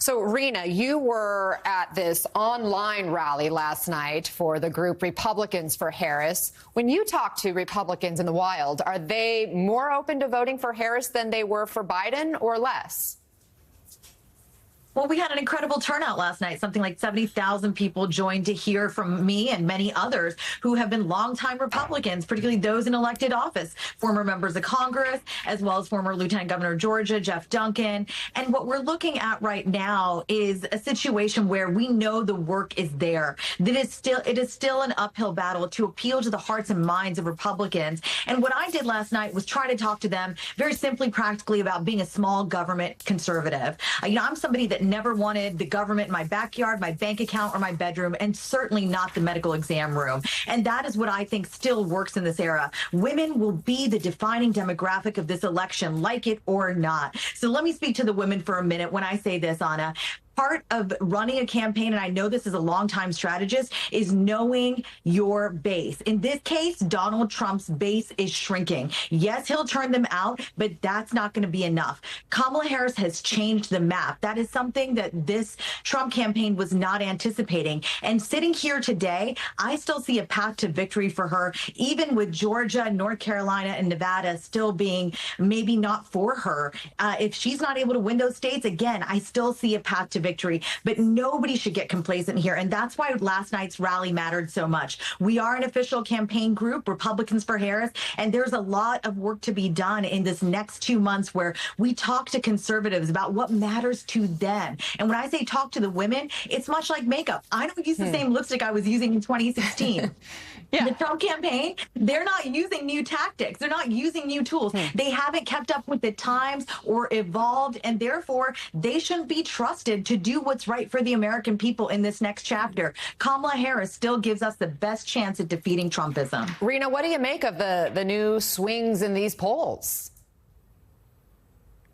So, Rena, you were at this online rally last night for the group Republicans for Harris. When you talk to Republicans in the wild, are they more open to voting for Harris than they were for Biden or less? Well, we had an incredible turnout last night. Something like 70,000 people joined to hear from me and many others who have been longtime Republicans, particularly those in elected office, former members of Congress, as well as former Lieutenant Governor of Georgia, Jeff Duncan. And what we're looking at right now is a situation where we know the work is there. That it is still an uphill battle to appeal to the hearts and minds of Republicans. And what I did last night was try to talk to them very simply, practically about being a small government conservative. I'm somebody that never wanted the government in my backyard, my bank account, or my bedroom, and certainly not the medical exam room. And that is what I think still works in this era. Women will be the defining demographic of this election, like it or not. So let me speak to the women for a minute when I say this, Anna. Part of running a campaign, and I know this is a longtime strategist, is knowing your base. In this case, Donald Trump's base is shrinking. Yes, he'll turn them out, but that's not going to be enough. Kamala Harris has changed the map. That is something that this Trump campaign was not anticipating. And sitting here today, I still see a path to victory for her, even with Georgia, North Carolina, and Nevada still being maybe not for her. If she's not able to win those states, again, I still see a path to victory, but nobody should get complacent here. And that's why last night's rally mattered so much. We are an official campaign group, Republicans for Harris, and there's a lot of work to be done in this next 2 months where we talk to conservatives about what matters to them. And when I say talk to the women, it's much like makeup. I don't use the same lipstick I was using in 2016. Yeah. The Trump campaign, they're not using new tactics. They're not using new tools. They haven't kept up with the times or evolved, and therefore they shouldn't be trusted to do what's right for the American people in this next chapter. Kamala Harris still gives us the best chance at defeating Trumpism. Rena, what do you make of the new swings in these polls?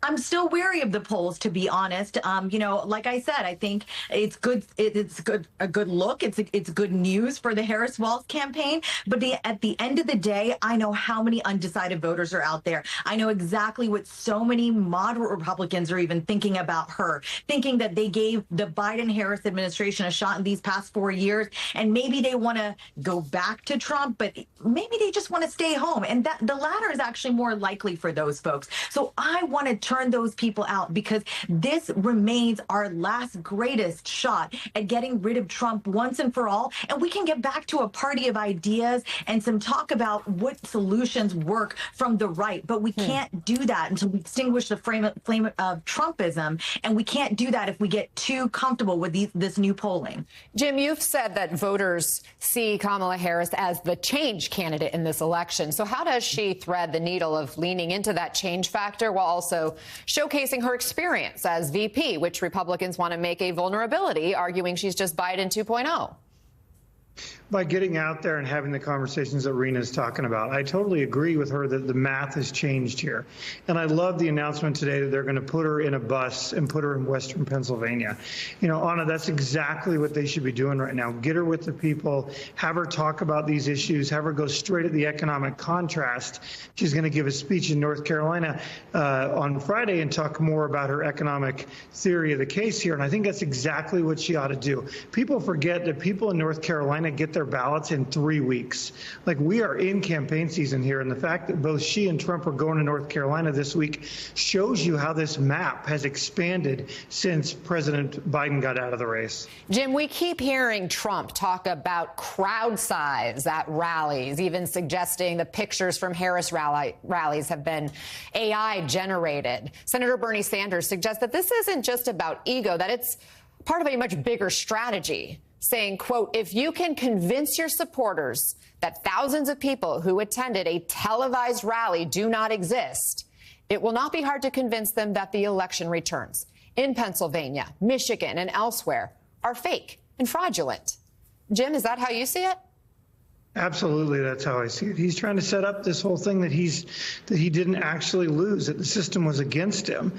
I'm still wary of the polls, to be honest. Like I said, I think it's good. It's good. A good look. It's good news for the Harris-Walz campaign. But at the end of the day, I know how many undecided voters are out there. I know exactly what so many moderate Republicans are even thinking about her, thinking that they gave the Biden-Harris administration a shot in these past 4 years, and maybe they want to go back to Trump, but maybe they just want to stay home. And that the latter is actually more likely for those folks. So I want to turn those people out, because this remains our last greatest shot at getting rid of Trump once and for all. And we can get back to a party of ideas and some talk about what solutions work from the right. But we can't do that until we extinguish the flame of Trumpism. And we can't do that if we get too comfortable with this new polling. Jim, you've said that voters see Kamala Harris as the change candidate in this election. So how does she thread the needle of leaning into that change factor while also showcasing her experience as VP, which Republicans want to make a vulnerability, arguing she's just Biden 2.0? By getting out there and having the conversations that Rena's talking about. I totally agree with her that the math has changed here. And I love the announcement today that they're going to put her in a bus and put her in Western Pennsylvania. Anna, that's exactly what they should be doing right now. Get her with the people, have her talk about these issues, have her go straight at the economic contrast. She's going to give a speech in North Carolina on Friday and talk more about her economic theory of the case here. And I think that's exactly what she ought to do. People forget that people in North Carolina get their ballots in 3 weeks. Like, we are in campaign season here, and the fact that both she and Trump are going to North Carolina this week shows you how this map has expanded since President Biden got out of the race. Jim, we keep hearing Trump talk about crowd size at rallies, even suggesting the pictures from Harris rallies have been AI generated. Senator Bernie Sanders suggests that this isn't just about ego, that it's part of a much bigger strategy, saying, quote, if you can convince your supporters that thousands of people who attended a televised rally do not exist, it will not be hard to convince them that the election returns in Pennsylvania, Michigan, and elsewhere are fake and fraudulent. Jim, is that how you see it? Absolutely, that's how I see it. He's trying to set up this whole thing that he didn't actually lose, that the system was against him,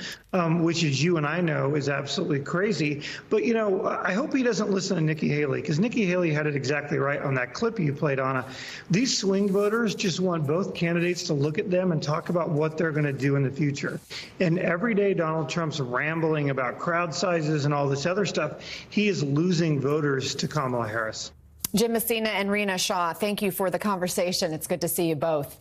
which, as you and I know, is absolutely crazy. But I hope he doesn't listen to Nikki Haley, because Nikki Haley had it exactly right on that clip you played, Anna. These swing voters just want both candidates to look at them and talk about what they're going to do in the future. And every day Donald Trump's rambling about crowd sizes and all this other stuff, he is losing voters to Kamala Harris. Jim Messina and Rena Shaw, thank you for the conversation. It's good to see you both.